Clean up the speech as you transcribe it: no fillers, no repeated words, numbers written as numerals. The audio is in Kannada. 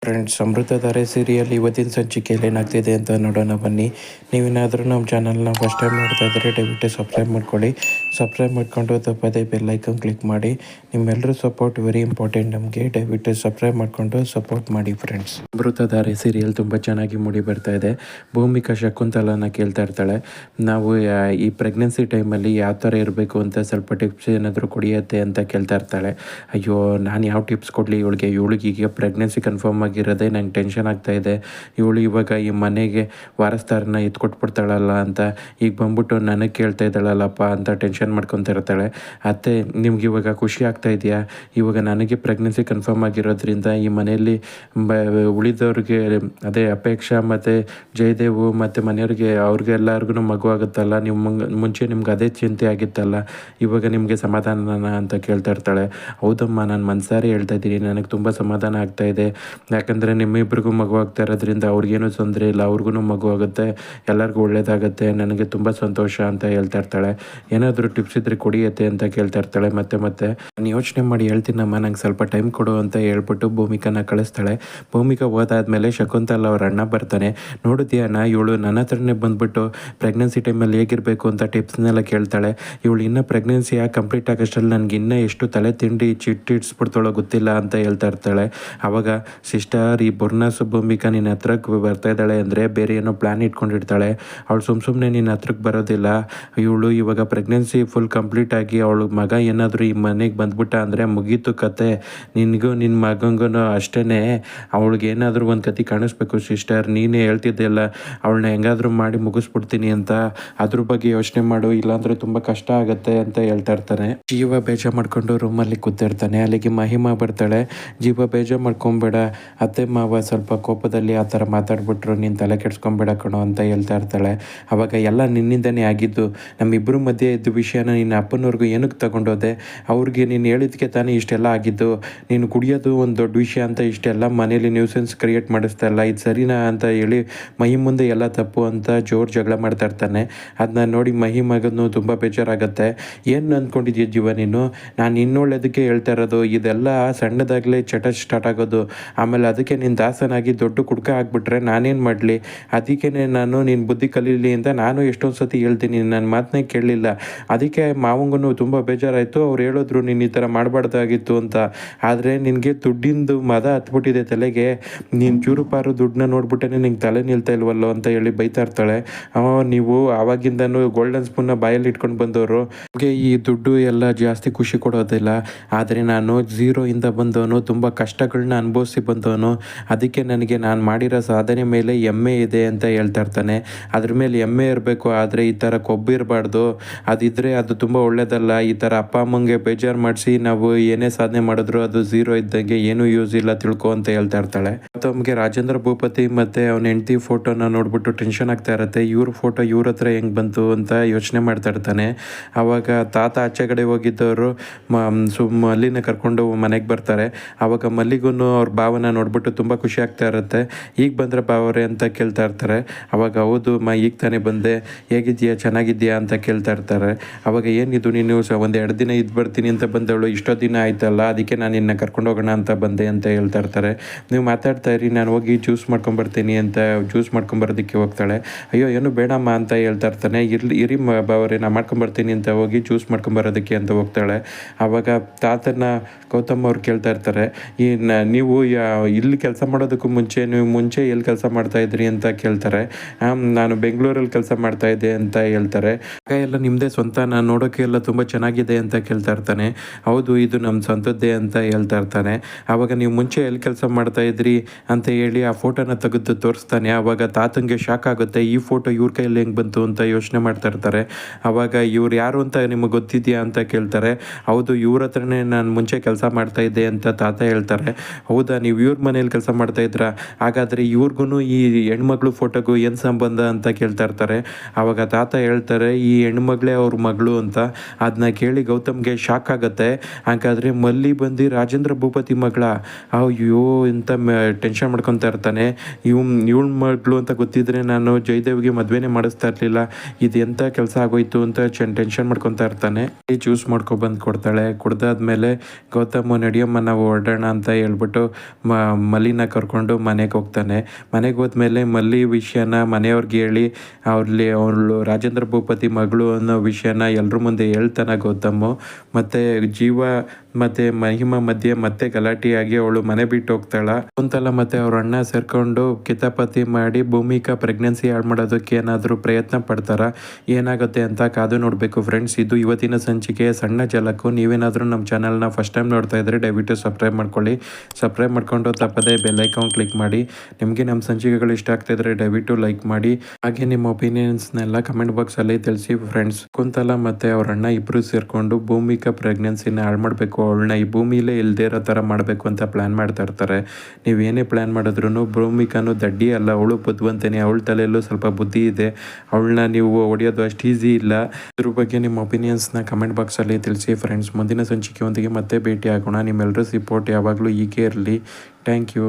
ಫ್ರೆಂಡ್ಸ್, ಅಮೃತಧಾರೆ ಸೀರಿಯಲ್ ಇವತ್ತಿನ ಸಂಚಿಕೆಯಲ್ಲಿ ಏನಾಗ್ತಿದೆ ಅಂತ ನೋಡೋಣ ಬನ್ನಿ. ನೀವೇನಾದರೂ ನಮ್ಮ ಚಾನಲ್ನ ಫಸ್ಟ್ ಟೈಮ್ ನೋಡ್ತಾ ಇದ್ದರೆ ದಯವಿಟ್ಟು ಸಬ್ಸ್ಕ್ರೈಬ್ ಮಾಡ್ಕೊಳ್ಳಿ. ಸಬ್ಸ್ಕ್ರೈಬ್ ಮಾಡ್ಕೊಂಡು ತಪ್ಪದೇ ಬೆಲ್ ಐಕನ್ ಕ್ಲಿಕ್ ಮಾಡಿ. ನಿಮ್ಮೆಲ್ಲರೂ ಸಪೋರ್ಟ್ ವೆರಿ ಇಂಪಾರ್ಟೆಂಟ್ ನಮಗೆ. ದಯವಿಟ್ಟು ಸಬ್ಸ್ಕ್ರೈಬ್ ಮಾಡಿಕೊಂಡು ಸಪೋರ್ಟ್ ಮಾಡಿ ಫ್ರೆಂಡ್ಸ್. ಅಮೃತಧಾರೆ ಸೀರಿಯಲ್ ತುಂಬ ಚೆನ್ನಾಗಿ ಮೂಡಿ ಬರ್ತಾ ಇದೆ. ಭೂಮಿಕಾ ಶಕುಂತಲನ ಕೇಳ್ತಾ ಇರ್ತಾಳೆ, ನಾವು ಈ ಪ್ರೆಗ್ನೆನ್ಸಿ ಟೈಮಲ್ಲಿ ಯಾವ ಥರ ಇರಬೇಕು ಅಂತ ಸ್ವಲ್ಪ ಟಿಪ್ಸ್ ಏನಾದರೂ ಕೊಡಿಯತ್ತೆ ಅಂತ ಕೇಳ್ತಾ ಇರ್ತಾಳೆ. ಅಯ್ಯೋ, ನಾನು ಯಾವ ಟಿಪ್ಸ್ ಕೊಡಲಿ ಇವಳಿಗೆ ಈಗ ಪ್ರೆಗ್ನೆನ್ಸಿ ಕನ್ಫರ್ಮ್ ಆಗಿರೋದೇ ನಂಗೆ ಟೆನ್ಷನ್ ಆಗ್ತಾಯಿದೆ. ಇವಳು ಇವಾಗ ಈ ಮನೆಗೆ ವಾರಸ್ದಾರನ ಎತ್ಕೊಟ್ಬಿಡ್ತಾಳಲ್ಲ ಅಂತ ಈಗ ಬಂದ್ಬಿಟ್ಟು ನನಗೆ ಕೇಳ್ತಾ ಇದ್ದಾಳಲ್ಲಪ್ಪ ಅಂತ ಟೆನ್ಷನ್ ಮಾಡ್ಕೊತಾ ಇರ್ತಾಳೆ. ಅತ್ತೆ, ನಿಮ್ಗೆ ಇವಾಗ ಖುಷಿ ಆಗ್ತಾ ಇದೆಯಾ? ಇವಾಗ ನನಗೆ ಪ್ರೆಗ್ನೆನ್ಸಿ ಕನ್ಫರ್ಮ್ ಆಗಿರೋದ್ರಿಂದ ಈ ಮನೆಯಲ್ಲಿ ಉಳಿದವ್ರಿಗೆ ಅದೇ ಅಪೇಕ್ಷಾ ಮತ್ತು ಜಯದೇವು ಮತ್ತು ಮನೆಯವ್ರಿಗೆ ಅವ್ರಿಗೆಲ್ಲರಿಗೂ ಮಗು ಆಗುತ್ತಲ್ಲ, ನೀವು ಮುಂಚೆ ನಿಮ್ಗೆ ಅದೇ ಚಿಂತೆ ಆಗಿತ್ತಲ್ಲ, ಇವಾಗ ನಿಮಗೆ ಸಮಾಧಾನನ ಅಂತ ಕೇಳ್ತಾ ಇರ್ತಾಳೆ. ಹೌದಮ್ಮ, ನಾನು ಮನಸಾರಿ ಹೇಳ್ತಾ ಇದ್ದೀನಿ, ನನಗೆ ತುಂಬ ಸಮಾಧಾನ ಆಗ್ತಾಯಿದೆ. ಯಾಕಂದರೆ ನಿಮ್ಮಿಬ್ಬರಿಗೂ ಮಗು ಆಗ್ತಾ ಇರೋದ್ರಿಂದ ಅವ್ರಿಗೇನು ತೊಂದರೆ ಇಲ್ಲ, ಅವ್ರಿಗೂ ಮಗು ಆಗುತ್ತೆ, ಎಲ್ಲರಿಗೂ ಒಳ್ಳೇದಾಗುತ್ತೆ, ನನಗೆ ತುಂಬ ಸಂತೋಷ ಅಂತ ಹೇಳ್ತಾ ಇರ್ತಾಳೆ. ಏನಾದರೂ ಟಿಪ್ಸ್ ಇದ್ದರೆ ಕೊಡಿಯತ್ತೆ ಅಂತ ಕೇಳ್ತಾ ಇರ್ತಾಳೆ. ಮತ್ತೆ ನಾನು ಯೋಚನೆ ಮಾಡಿ ಹೇಳ್ತೀನಮ್ಮ, ನಂಗೆ ಸ್ವಲ್ಪ ಟೈಮ್ ಕೊಡು ಅಂತ ಹೇಳ್ಬಿಟ್ಟು ಭೂಮಿಕಾನ ಕಳಿಸ್ತಾಳೆ. ಭೂಮಿಕಾ ಹೋದಾದ್ಮೇಲೆ ಶಕುಂತಲ ಅವ್ರ ಅಣ್ಣ ಬರ್ತಾನೆ. ನೋಡಿದ್ಯಾನ, ಇವಳು ನನ್ನ ಹತ್ರನೇ ಬಂದುಬಿಟ್ಟು ಪ್ರೆಗ್ನೆನ್ಸಿ ಟೈಮಲ್ಲಿ ಹೇಗಿರಬೇಕು ಅಂತ ಟಿಪ್ಸ್ನೆಲ್ಲ ಕೇಳ್ತಾಳೆ. ಇವಳು ಇನ್ನೂ ಪ್ರೆಗ್ನೆನ್ಸಿ ಯಾಕೆ ಕಂಪ್ಲೀಟ್ ಆಗೋಷ್ಟರಲ್ಲಿ ನನಗೆ ಇನ್ನೂ ಎಷ್ಟು ತಲೆ ತಿಂಡಿ ಚಿಟ್ಟಿಡ್ಸ್ಬಿಡ್ತಾಳೋ ಗೊತ್ತಿಲ್ಲ ಅಂತ ಹೇಳ್ತಾ ಇರ್ತಾಳೆ. ಆವಾಗ ಸಿಸ್ಟರ್, ಈ ಬುರ್ನಾಸು ಭೂಮಿಕಾ ನಿನ್ನ ಹತ್ರಕ್ಕೆ ಬರ್ತಾ ಇದ್ದಾಳೆ ಅಂದರೆ ಬೇರೆ ಏನೋ ಪ್ಲ್ಯಾನ್ ಇಟ್ಕೊಂಡಿರ್ತಾಳೆ. ಅವಳು ಸುಮ್ಮನೆ ನಿನ್ನ ಹತ್ರಕ್ಕೆ ಬರೋದಿಲ್ಲ. ಇವಳು ಇವಾಗ ಪ್ರೆಗ್ನೆನ್ಸಿ ಫುಲ್ ಕಂಪ್ಲೀಟ್ ಆಗಿ ಅವಳು ಮಗ ಏನಾದರೂ ಈ ಮನೆಗೆ ಬಂದ್ಬಿಟ್ಟ ಅಂದರೆ ಮುಗೀತು ಕತೆ. ನಿನಗೂ ನಿನ್ನ ಮಗಂಗೂ ಅಷ್ಟೇ. ಅವಳಿಗೆ ಏನಾದರೂ ಒಂದು ಕತೆ ಕಾಣಿಸ್ಬೇಕು ಸಿಸ್ಟರ್. ನೀನೇ ಹೇಳ್ತಿದ್ದೆಲ್ಲ ಅವಳನ್ನ ಹೆಂಗಾದರೂ ಮಾಡಿ ಮುಗಿಸ್ಬಿಡ್ತೀನಿ ಅಂತ. ಅದ್ರ ಬಗ್ಗೆ ಯೋಚನೆ ಮಾಡು, ಇಲ್ಲಾಂದರೆ ತುಂಬ ಕಷ್ಟ ಆಗುತ್ತೆ ಅಂತ ಹೇಳ್ತಾ ಇರ್ತಾನೆ. ಜೀವ ಬೇಜಾರು ಮಾಡ್ಕೊಂಡು ರೂಮಲ್ಲಿ ಕೂತಿರ್ತಾನೆ. ಅಲ್ಲಿಗೆ ಮಹಿಮಾ ಬರ್ತಾಳೆ. ಜೀವ ಬೇಜಾರು ಮಾಡ್ಕೊಂಬೇಡ ಅತ್ತೆ ಮಾವ ಸ್ವಲ್ಪ ಕೋಪದಲ್ಲಿ ಆ ಥರ ಮಾತಾಡ್ಬಿಟ್ರು, ನೀನು ತಲೆ ಕೆಡ್ಸ್ಕೊಂಬೇಡ ಕಣೋ ಅಂತ ಹೇಳ್ತಾ ಇರ್ತಾಳೆ. ಆವಾಗ ಎಲ್ಲ ನಿನ್ನಿಂದನೇ ಆಗಿದ್ದು, ನಮ್ಮಿಬ್ಬರ ಮಧ್ಯೆ ಇದ್ದ ವಿಷಯನ ನಿನ್ನ ಅಪ್ಪನವ್ರಿಗೂ ಏನಕ್ಕೆ ತಗೊಂಡೋದೆ? ಅವ್ರಿಗೆ ನೀನು ಹೇಳಿದ್ಕೆ ತಾನೇ ಇಷ್ಟೆಲ್ಲ ಆಗಿದ್ದು. ನೀನು ಕುಡಿಯೋದು ಒಂದು ದೊಡ್ಡ ವಿಷಯ ಅಂತ ಇಷ್ಟೆಲ್ಲ ಮನೇಲಿ ನ್ಯೂಸೆನ್ಸ್ ಕ್ರಿಯೇಟ್ ಮಾಡಿಸ್ತಾ ಇಲ್ಲ, ಇದು ಸರಿನಾ ಅಂತ ಹೇಳಿ ಮಹಿ ಮುಂದೆ ಎಲ್ಲ ತಪ್ಪು ಅಂತ ಜೋರು ಜಗಳ ಮಾಡ್ತಾ ಇರ್ತಾನೆ. ಅದನ್ನ ನೋಡಿ ಮಹಿ ಮಗನೂ ತುಂಬ ಬೇಜಾರಾಗುತ್ತೆ. ಏನು ಅಂದ್ಕೊಂಡಿದ್ಯ ಜೀವ ನೀನು? ನಾನು ಇನ್ನೊಳ್ಳೇದಕ್ಕೆ ಹೇಳ್ತಾ ಇರೋದು. ಇದೆಲ್ಲ ಸಣ್ಣದಾಗಲೇ ಚಟ ಸ್ಟಾರ್ಟ್ ಆಗೋದು, ಆಮೇಲೆ ಅದಕ್ಕೆ ನೀನು ದಾಸನಾಗಿ ದೊಡ್ಡ ಕುಡ್ಕ ಆಗಿಬಿಟ್ರೆ ನಾನೇನು ಮಾಡಲಿ? ಅದಕ್ಕೆ ನಾನು ನಿನ್ನ ಬುದ್ಧಿ ಕಲೀಲಿ ಅಂತ ನಾನು ಎಷ್ಟೊಂದು ಸತಿ ಹೇಳ್ತೀನಿ, ನನ್ನ ಮಾತನ್ನೇ ಕೇಳಲಿಲ್ಲ. ಅದಕ್ಕೆ ಮಾವಂಗೂ ತುಂಬ ಬೇಜಾರಾಯಿತು. ಅವ್ರು ಹೇಳಿದ್ರು ನೀನು ಈ ಥರ ಮಾಡಬಾರ್ದಾಗಿತ್ತು ಅಂತ. ಆದರೆ ನಿನಗೆ ದುಡ್ಡಿಂದು ಮದ ಹತ್ಬಿಟ್ಟಿದೆ ತಲೆಗೆ. ನೀನು ಚೂರುಪಾರು ದುಡ್ಡನ್ನ ನೋಡ್ಬಿಟ್ಟೇ ನಿಂಗೆ ತಲೆ ನಿಲ್ತಾ ಇಲ್ವಲ್ಲೋ ಅಂತ ಹೇಳಿ ಬೈತಾ ಇರ್ತಾಳೆ. ನೀವು ಆವಾಗಿಂದನೂ ಗೋಲ್ಡನ್ ಸ್ಪೂನ್ನ ಬಾಯಲ್ಲಿ ಇಟ್ಕೊಂಡು ಬಂದವರು. ನಿಮಗೆ ಈ ದುಡ್ಡು ಎಲ್ಲ ಜಾಸ್ತಿ ಖುಷಿ ಕೊಡೋದಿಲ್ಲ, ಆದರೆ ನಾನು ಝೀರೋಯಿಂದ ಬಂದವನು, ತುಂಬ ಕಷ್ಟಗಳನ್ನ ಅನುಭವಿಸಿ ಬಂದವನು. ಅದಕ್ಕೆ ನನಗೆ ನಾನು ಮಾಡಿರೋ ಸಾಧನೆ ಮೇಲೆ ಹೆಮ್ಮೆ ಇದೆ ಅಂತ ಹೇಳ್ತಾ ಇರ್ತಾನೆ. ಅದ್ರ ಮೇಲೆ ಹೆಮ್ಮೆ ಇರಬೇಕು, ಆದರೆ ಈ ಥರ ಕೊಬ್ಬಿರಬಾರ್ದು. ಅದಿದ್ದರೆ ಅದು ತುಂಬ ಒಳ್ಳೆಯದಲ್ಲ. ಈ ಥರ ಅಪ್ಪ ಅಮ್ಮಂಗೆ ಬೇಜಾರು ಮಾಡಿಸಿ ನಾವು ಏನೇ ಸಾಧನೆ ಮಾಡಿದ್ರು ಅದು ಝೀರೋ ಇದ್ದಂಗೆ, ಏನೂ ಯೂಸ್ ಇಲ್ಲ ತಿಳ್ಕೊ ಅಂತ ಹೇಳ್ತಾ ಇರ್ತಾಳೆ. ತಮಗೆ ರಾಜೇಂದ್ರ ಭೂಪತಿ ಮತ್ತು ಅವನ ಹೆಂಡತಿ ಫೋಟೋನ ನೋಡ್ಬಿಟ್ಟು ಟೆನ್ಷನ್ ಆಗ್ತಾ ಇರುತ್ತೆ. ಇವ್ರ ಫೋಟೋ ಇವ್ರ ಹತ್ರ ಹೆಂಗೆ ಬಂತು ಅಂತ ಯೋಚನೆ ಮಾಡ್ತಾ ಇರ್ತಾನೆ. ಆವಾಗ ತಾತ ಆಚೆ ಕಡೆ ಹೋಗಿದ್ದವರು ಮಲ್ಲಿನ ಕರ್ಕೊಂಡು ಮನೆಗೆ ಬರ್ತಾರೆ. ಆವಾಗ ಮಲ್ಲಿಗೂ ಅವ್ರ ಭಾವನ ನೋಡ್ಬಿಟ್ಟು ತುಂಬ ಖುಷಿ ಆಗ್ತಾ ಇರುತ್ತೆ. ಈಗ ಬಂದರೆ ಭಾವರೇ ಅಂತ ಕೇಳ್ತಾ ಇರ್ತಾರೆ. ಆವಾಗ ಹೌದು ಈಗ ತಾನೇ ಬಂದೆ, ಹೇಗಿದೆಯಾ, ಚೆನ್ನಾಗಿದೆಯಾ ಅಂತ ಕೇಳ್ತಾ ಇರ್ತಾರೆ. ಆವಾಗ ಏನಿದು ನೀನು ಒಂದು 2 ದಿನ ಇದ್ದು ಬರ್ತೀನಿ ಅಂತ ಬಂದವಳು, ಇಷ್ಟೋ ದಿನ ಆಯ್ತಲ್ಲ, ಅದಕ್ಕೆ ನಾನು ನಿನ್ನ ಕರ್ಕೊಂಡು ಹೋಗೋಣ ಅಂತ ಬಂದೆ ಅಂತ ಹೇಳ್ತಾ ಇರ್ತಾರೆ. ನೀವು ಮಾತಾಡ್ತಾ ಇರಿ, ನಾನು ಹೋಗಿ ಜ್ಯೂಸ್ ಮಾಡ್ಕೊಂಬರ್ತೀನಿ ಅಂತ ಜ್ಯೂಸ್ ಮಾಡ್ಕೊಂಬರೋದಕ್ಕೆ ಹೋಗ್ತಾಳೆ. ಅಯ್ಯೋ ಏನು ಬೇಡಮ್ಮ ಅಂತ ಹೇಳ್ತಾ ಇರ್ತಾನೆ. ಇರಿ ಬಾವರೇ, ನಾನು ಮಾಡ್ಕೊಂಬರ್ತೀನಿ ಅಂತ ಹೋಗಿ ಜ್ಯೂಸ್ ಮಾಡ್ಕೊಂಬರೋದಕ್ಕೆ ಅಂತ ಹೋಗ್ತಾಳೆ. ಆವಾಗ ತಾತನ ಗೌತಮ್ ಅವ್ರು ಕೇಳ್ತಾ ಇರ್ತಾರೆ, ನೀವು ಇಲ್ಲಿ ಕೆಲಸ ಮಾಡೋದಕ್ಕೂ ನೀವು ಮುಂಚೆ ಎಲ್ಲಿ ಕೆಲಸ ಮಾಡ್ತಾಯಿದ್ರಿ ಅಂತ ಕೇಳ್ತಾರೆ. ನಾನು ಬೆಂಗಳೂರಲ್ಲಿ ಕೆಲಸ ಮಾಡ್ತಾಯಿದ್ದೆ ಅಂತ ಹೇಳ್ತಾರೆ. ಎಲ್ಲ ನಿಮ್ಮದೇ ಸ್ವಂತ, ನಾನು ನೋಡೋಕ್ಕೆ ಎಲ್ಲ ತುಂಬ ಚೆನ್ನಾಗಿದೆ ಅಂತ ಕೇಳ್ತಾ ಇರ್ತಾನೆ. ಹೌದು, ಇದು ನಮ್ಮ ಸ್ವಂತದ್ದೇ ಅಂತ ಹೇಳ್ತಾ ಇರ್ತಾನೆ. ಆವಾಗ ನೀವು ಮುಂಚೆ ಎಲ್ಲಿ ಕೆಲಸ ಮಾಡ್ತಾಯಿದ್ರಿ ಅಂತ ಹೇಳಿ ಆ ಫೋಟೋನ ತೆಗೆದು ತೋರಿಸ್ತಾನೆ. ಆವಾಗ ತಾತಂಗೆ ಶಾಕ್ ಆಗುತ್ತೆ, ಈ ಫೋಟೋ ಇವ್ರ ಕೈಯಲ್ಲಿ ಹೆಂಗೆ ಬಂತು ಅಂತ ಯೋಚನೆ ಮಾಡ್ತಾ ಇರ್ತಾರೆ. ಆವಾಗ ಇವ್ರು ಯಾರು ಅಂತ ನಿಮಗೆ ಗೊತ್ತಿದೆಯಾ ಅಂತ ಕೇಳ್ತಾರೆ. ಹೌದು, ಇವ್ರ ಹತ್ರನೇ ನಾನು ಮುಂಚೆ ಕೆಲಸ ಮಾಡ್ತಾಯಿದ್ದೆ ಅಂತ ತಾತ ಹೇಳ್ತಾರೆ. ಹೌದಾ, ನೀವು ಇವ್ರ ಮನೇಲಿ ಕೆಲಸ ಮಾಡ್ತಾಯಿದ್ರಾ? ಹಾಗಾದರೆ ಇವ್ರಿಗೂ ಈ ಹೆಣ್ಮಗಳು ಫೋಟೋಗೂ ಏನು ಸಂಬಂಧ ಅಂತ ಕೇಳ್ತಾ ಇರ್ತಾರೆ. ಆವಾಗ ತಾತ ಹೇಳ್ತಾರೆ, ಈ ಹೆಣ್ಮಗಳೇ ಅವ್ರ ಮಗಳು ಅಂತ. ಅದನ್ನ ಕೇಳಿ ಗೌತಮ್ಗೆ ಶಾಕ್ ಆಗುತ್ತೆ. ಹಾಗಾದರೆ ಮಲ್ಲಿ ಬಂದು ರಾಜೇಂದ್ರ ಭೂಪತಿ ಮಗಳ? ಅಯ್ಯೋ ಅಂತ ಟೆನ್ಷನ್ ಮಾಡ್ಕೊತಾ ಇರ್ತಾನೆ. ಇವಳ ಮಗಳು ಅಂತ ಗೊತ್ತಿದ್ರೆ ನಾನು ಜಯದೇವ್ಗೆ ಮದುವೆನೇ ಮಾಡಿಸ್ತಾ ಇರಲಿಲ್ಲ, ಇದು ಎಂಥ ಕೆಲಸ ಆಗೋಯ್ತು ಅಂತ ಟೆನ್ಷನ್ ಮಾಡ್ಕೊತಾ ಇರ್ತಾನೆ. ಜ್ಯೂಸ್ ಮಾಡ್ಕೊಬಂದು ಕೊಡ್ತಾಳೆ. ಕುಡ್ದಾದ್ಮೇಲೆ ಗೌತಮ್ ನಡಿಯಮ್ಮ ನಾವು ಹೊರಡೋಣ ಅಂತ ಹೇಳ್ಬಿಟ್ಟು ಮಲ್ಲಿನ ಕರ್ಕೊಂಡು ಮನೆಗೆ ಹೋಗ್ತಾನೆ. ಮನೆಗೆ ಹೋದ್ಮೇಲೆ ಮಲ್ಲಿ ವಿಷಯನ ಮನೆಯವ್ರಿಗೆ ಹೇಳಿ ಅವಳು ರಾಜೇಂದ್ರ ಭೂಪತಿ ಮಗಳು ಅನ್ನೋ ವಿಷಯನ ಎಲ್ರ ಮುಂದೆ ಹೇಳ್ತಾನೆ ಗೌತಮು. ಮತ್ತು ಜೀವ ಮತ್ತು ಮಹಿಮಾ ಮಧ್ಯೆ ಮತ್ತೆ ಗಲಾಟೆಯಾಗಿ ಅವಳು ಮನೆ ಬಿಟ್ಟು ಹೋಗ್ತಾಳ. ಕುಂತಲ ಮತ್ತು ಅವ್ರ ಅಣ್ಣ ಸೇರ್ಕೊಂಡು ಕಿತಾಪತಿ ಮಾಡಿ ಭೂಮಿಕಾ ಪ್ರೆಗ್ನೆನ್ಸಿ ಹಾಳು ಮಾಡೋದಕ್ಕೆ ಏನಾದರೂ ಪ್ರಯತ್ನ ಪಡ್ತಾರ. ಏನಾಗುತ್ತೆ ಅಂತ ಕಾದು ನೋಡಬೇಕು ಫ್ರೆಂಡ್ಸ್. ಇದು ಇವತ್ತಿನ ಸಂಚಿಕೆಯ ಸಣ್ಣ ಝಲಕ್ಕು. ನೀವೇನಾದರೂ ನಮ್ಮ ಚಾನಲ್ನ ಫಸ್ಟ್ ಟೈಮ್ ನೋಡ್ತಾ ಇದ್ದರೆ ದಯವಿಟ್ಟು ಸಬ್ಸ್ಕ್ರೈಬ್ ಮಾಡ್ಕೊಳ್ಳಿ. ಸಬ್ಸ್ಕ್ರೈಬ್ ಮಾಡ್ಕೊಂಡು ತಪ್ಪದೇ ಬೆಲ್ ಐಕಾನ್ ಕ್ಲಿಕ್ ಮಾಡಿ. ನಿಮಗೆ ನಮ್ಮ ಸಂಚಿಕೆಗಳು ಇಷ್ಟ ಆಗ್ತಾಯಿದ್ರೆ ದಯವಿಟ್ಟು ಲೈಕ್ ಮಾಡಿ. ಹಾಗೆ ನಿಮ್ಮ ಒಪಿನಿಯನ್ಸ್ನೆಲ್ಲ ಕಮೆಂಟ್ ಬಾಕ್ಸಲ್ಲಿ ತಿಳಿಸಿ ಫ್ರೆಂಡ್ಸ್. ಕುಂತಲ ಮತ್ತು ಅವ್ರ ಅಣ್ಣ ಇಬ್ಬರು ಸೇರಿಕೊಂಡು ಭೂಮಿಕಾ ಪ್ರೆಗ್ನೆನ್ಸಿನ ಹಾಳು ಮಾಡಬೇಕು, ಅವಳನ್ನ ಈ ಭೂಮಿಲೇ ಇಲ್ಲದೇ ಇರೋ ಥರ ಮಾಡಬೇಕು ಅಂತ ಪ್ಲ್ಯಾನ್ ಮಾಡ್ತಾ ಇರ್ತಾರೆ. ನೀವೇನೇ ಪ್ಲ್ಯಾನ್ ಮಾಡಿದ್ರು ಭೂಮಿಕಾನು ದಡ್ಡಿ ಅಲ್ಲ, ಅವಳು ಬುದ್ಧಿವಂತೇನೆ. ಅವಳ ತಲೆಯಲ್ಲೂ ಸ್ವಲ್ಪ ಬುದ್ಧಿ ಇದೆ. ಅವಳನ್ನ ನೀವು ಹೊಡೆಯೋದು ಅಷ್ಟು ಈಸಿ ಇಲ್ಲ. ಇದ್ರ ಬಗ್ಗೆ ನಿಮ್ಮ ಒಪಿನಿಯನ್ಸ್ನ ಕಮೆಂಟ್ ಬಾಕ್ಸಲ್ಲಿ ತಿಳಿಸಿ ಫ್ರೆಂಡ್ಸ್. ಮುಂದಿನ ಸಂಚಿಕೆಯೊಂದಿಗೆ ಮತ್ತೆ ಭೇಟಿ ಆಗೋಣ. ನಿಮ್ಮೆಲ್ಲರ ಸಪೋರ್ಟ್ ಯಾವಾಗಲೂ ಹೀಗೆ ಇರಲಿ. Thank you.